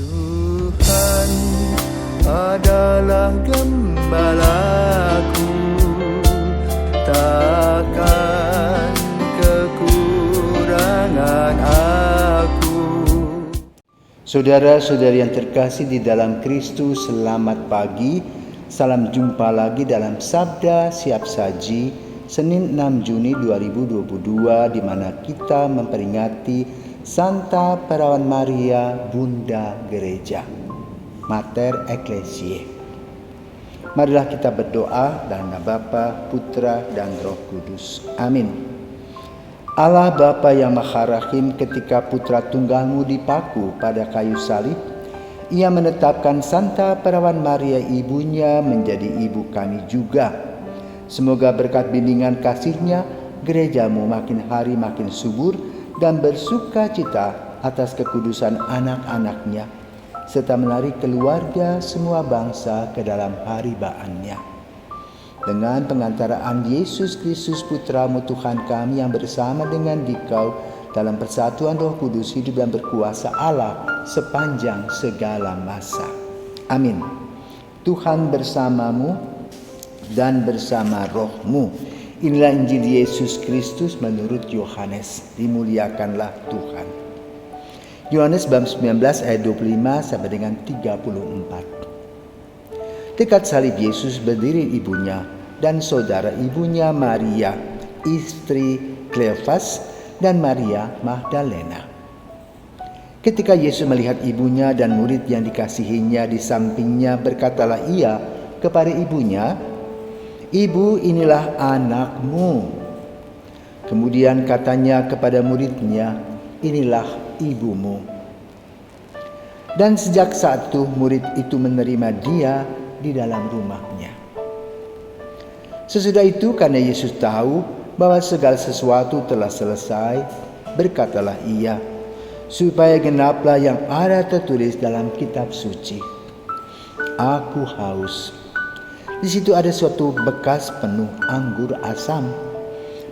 Tuhan adalah gembalaku, takkan kekurangan aku. Saudara-saudari yang terkasih di dalam Kristus, selamat pagi. Salam jumpa lagi dalam Sabda Siap Saji, Senin 6 Juni 2022, di mana kita memperingati Santa Perawan Maria, Bunda Gereja, Mater Ecclesiae. Marilah kita berdoa dalam nama Bapa, Putra, dan Roh Kudus. Amin. Allah Bapa yang Maha Rahim, ketika Putra Tunggalmu dipaku pada kayu salib, Ia menetapkan Santa Perawan Maria ibunya menjadi ibu kami juga. Semoga berkat bimbingan kasih-Nya, gerejamu makin hari makin subur dan bersuka cita atas kekudusan anak-anak-Nya, serta menarik keluarga semua bangsa ke dalam haribaan-Nya. Dengan pengantaraan Yesus Kristus Putramu Tuhan kami, yang bersama dengan Dikau dalam persatuan Roh Kudus hidup dan berkuasa Allah sepanjang segala masa. Amin. Tuhan bersamamu dan bersama rohmu. Inilah Injil Yesus Kristus menurut Yohanes. Dimuliakanlah Tuhan. Yohanes bab 19 ayat 25 sampai dengan 34. Dekat salib Yesus berdiri ibunya dan saudara ibunya Maria, istri Kleofas, dan Maria Magdalena. Ketika Yesus melihat ibunya dan murid yang dikasihinya di sampingnya, berkatalah Ia kepada ibunya, "Ibu, inilah anakmu." Kemudian katanya kepada muridnya, "Inilah ibumu." Dan sejak saat itu murid itu menerima dia di dalam rumahnya. Sesudah itu, karena Yesus tahu bahwa segala sesuatu telah selesai, berkatalah Ia, supaya genaplah yang ada tertulis dalam kitab suci, "Aku haus." Di situ ada suatu bekas penuh anggur asam.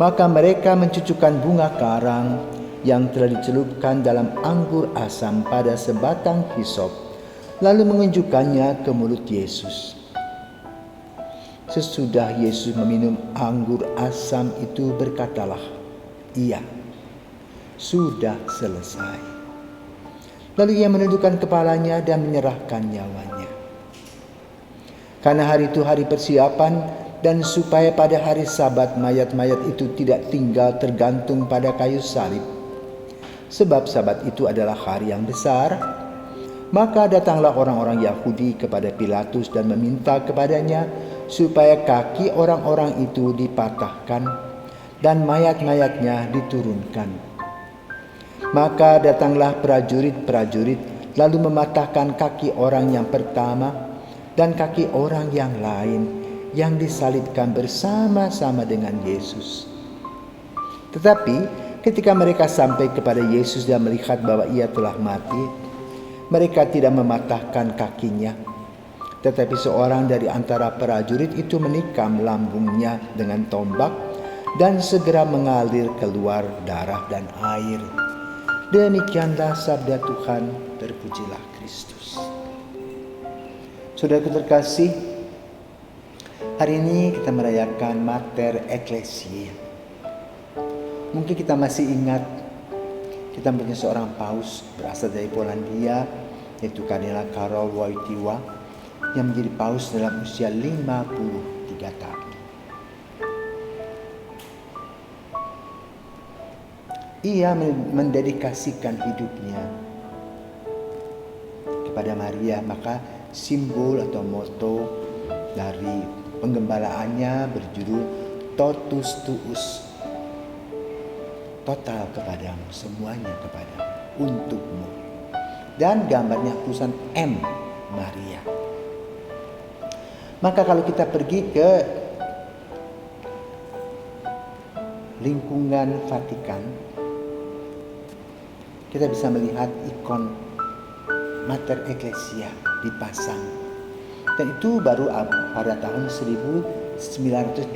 Maka mereka mencucukkan bunga karang yang telah dicelupkan dalam anggur asam pada sebatang hisop, lalu menunjukkannya ke mulut Yesus. Sesudah Yesus meminum anggur asam itu, berkatalah Ia, "Sudah selesai." Lalu Ia menundukkan kepalanya dan menyerahkan nyawanya. Karena hari itu hari persiapan, dan supaya pada hari Sabat mayat-mayat itu tidak tinggal tergantung pada kayu salib, sebab Sabat itu adalah hari yang besar, maka datanglah orang-orang Yahudi kepada Pilatus dan meminta kepadanya supaya kaki orang-orang itu dipatahkan dan mayat-mayatnya diturunkan. Maka datanglah prajurit-prajurit lalu mematahkan kaki orang yang pertama dan kaki orang yang lain yang disalibkan bersama-sama dengan Yesus. Tetapi ketika mereka sampai kepada Yesus dan melihat bahwa Ia telah mati, mereka tidak mematahkan kakinya. Tetapi seorang dari antara prajurit itu menikam lambungnya dengan tombak, dan segera mengalir keluar darah dan air. Demikianlah sabda Tuhan. Terpujilah Kristus. Saudara terkasih, hari ini kita merayakan Mater Ecclesiae. Mungkin kita masih ingat, kita punya seorang paus berasal dari Polandia, yaitu Kardinal Karol Wojtyła, yang menjadi paus dalam usia 53 tahun. Ia mendedikasikan hidupnya kepada Maria, maka simbol atau moto dari penggembalaannya berjudul Totus Tuus, total kepadamu, semuanya kepadamu, untukmu. Dan gambarnya tulisan M, Maria. Maka kalau kita pergi ke lingkungan Vatikan, kita bisa melihat ikon Mater Ecclesiae dipasang. Dan itu baru pada tahun 1980.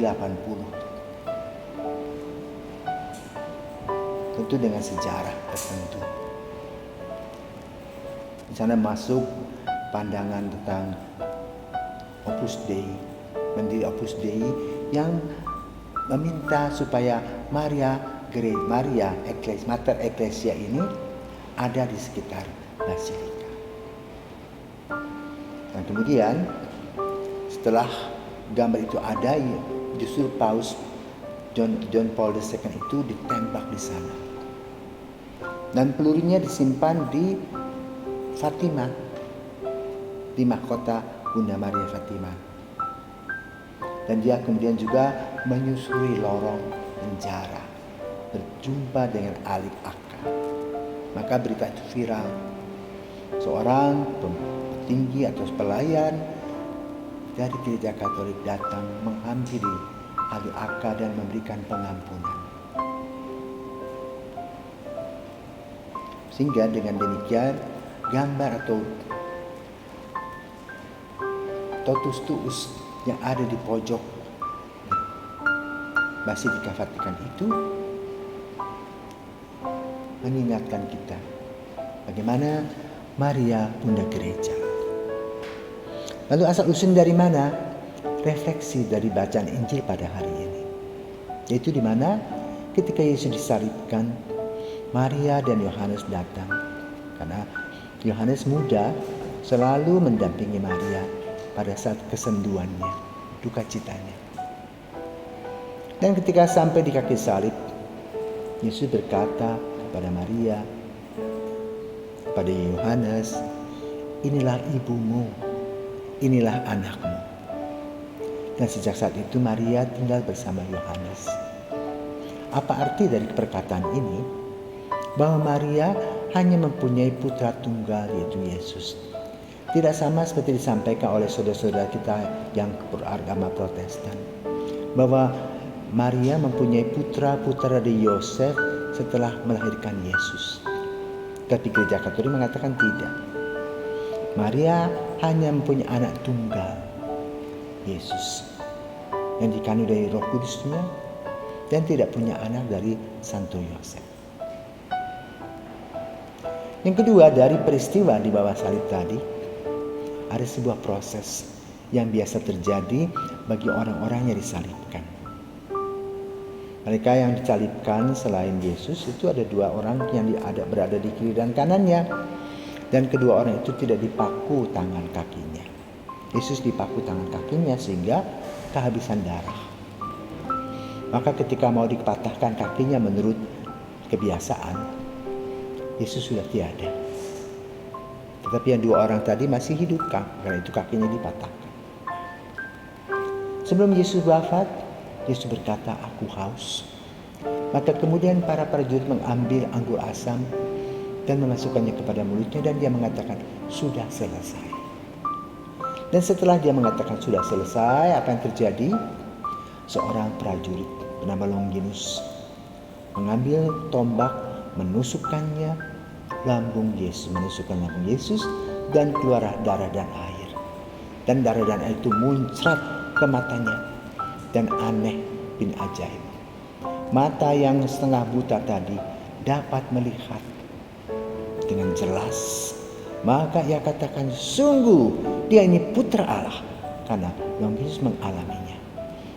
Tentu dengan sejarah tertentu. Di sana masuk pandangan tentang Opus Dei, pendiri Opus Dei yang meminta supaya Mater Ecclesia ini ada di sekitar Basilika. Dan kemudian setelah gambar itu ada, justru Paus John Paul II itu ditembak di sana. Dan pelurunya disimpan di Fatima, di mahkota Bunda Maria Fatima. Dan dia kemudian juga menyusuri lorong penjara, berjumpa dengan Ali Akka. Maka berita itu viral. Seorang petinggi atau pelayan dari gereja Katolik datang menghampiri Ali Akka dan memberikan pengampunan. Sehingga dengan demikian gambar atau totus tuus yang ada di pojok Basilika Vatikan itu mengingatkan kita bagaimana Maria Bunda Gereja. Lalu asal usul dari mana? Refleksi dari bacaan Injil pada hari ini, yaitu di mana ketika Yesus disalibkan, Maria dan Yohanes datang karena Yohanes muda selalu mendampingi Maria pada saat kesenduannya, duka citanya. Dan ketika sampai di kaki salib, Yesus berkata kepada Maria, kepada Yohanes, inilah ibumu, inilah anakmu. Dan sejak saat itu Maria tinggal bersama Yohanes. Apa arti dari perkataan ini? Bahwa Maria hanya mempunyai putra tunggal, yaitu Yesus. Tidak sama seperti disampaikan oleh saudara-saudara kita yang beragama Protestan, bahwa Maria mempunyai putra-putra dari Yosef setelah melahirkan Yesus. Tapi gereja Katolik mengatakan tidak. Maria hanya mempunyai anak tunggal, Yesus, yang dikandung dari Roh Kudusnya dan tidak punya anak dari Santo Yosef. Yang kedua, dari peristiwa di bawah salib tadi, ada sebuah proses yang biasa terjadi bagi orang-orang yang disalibkan. Mereka yang disalibkan selain Yesus itu ada dua orang yang berada di kiri dan kanannya. Dan kedua orang itu tidak dipaku tangan kakinya. Yesus dipaku tangan kakinya sehingga kehabisan darah. Maka ketika mau dipatahkan kakinya menurut kebiasaan, Yesus sudah tiada. Tetapi yang dua orang tadi masih hidup, karena itu kakinya dipatahkan. Sebelum Yesus wafat, Yesus berkata, aku haus. Maka kemudian para prajurit mengambil anggur asam dan memasukkannya kepada mulutnya, dan dia mengatakan, sudah selesai. Dan setelah dia mengatakan sudah selesai, apa yang terjadi? Seorang prajurit bernama Longinus mengambil tombak, menusukkan lambung Yesus, dan keluar darah dan air. Dan darah dan air itu muncrat ke matanya. Dan aneh bin ajaib, mata yang setengah buta tadi dapat melihat dengan jelas. Maka ia katakan, sungguh dia ini putra Allah, karena Longinus mengalaminya.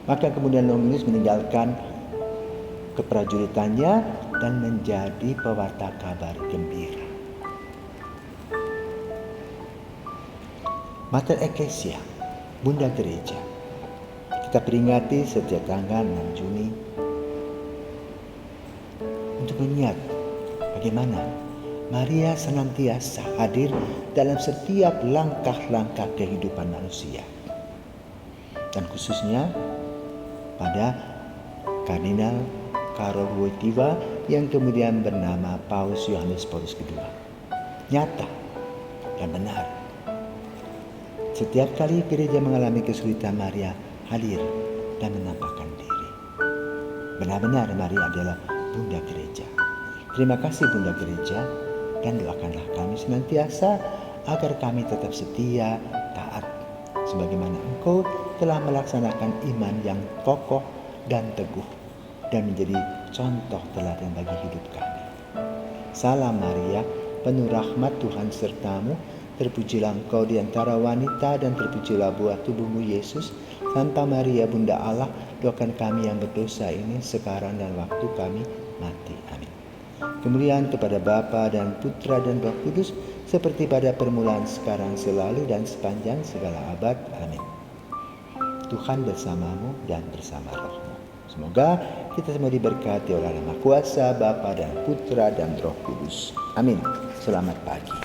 Maka kemudian Longinus meninggalkan keprajuritannya dan menjadi pewarta kabar gembira. Mater Ecclesia, Bunda Gereja, kita peringati setiap tanggal 6 Juni untuk mengingat bagaimana Maria senantiasa hadir dalam setiap langkah-langkah kehidupan manusia. Dan khususnya pada Kardinal Karol Wojtyła yang kemudian bernama Paus Yohanes Paulus II. Nyata dan benar. Setiap kali gereja mengalami kesulitan, Maria hadir dan menampakkan diri. Benar-benar Maria adalah Bunda Gereja. Terima kasih Bunda Gereja, dan doakanlah kami senantiasa agar kami tetap setia, taat, sebagaimana Engkau telah melaksanakan iman yang kokoh dan teguh dan menjadi contoh teladan bagi hidup kami. Salam Maria, penuh rahmat Tuhan sertamu. Terpujilah engkau di antara wanita dan terpujilah buah tubuhmu Yesus. Santa Maria Bunda Allah, doakan kami yang berdosa ini sekarang dan waktu kami mati. Amin. Kemuliaan kepada Bapa dan Putra dan Roh Kudus, seperti pada permulaan, sekarang, selalu, dan sepanjang segala abad. Amin. Tuhan bersamamu dan bersama rohmu. Semoga kita semua diberkati oleh Yang Maha Kuasa, Bapa dan Putra dan Roh Kudus. Amin. Selamat pagi.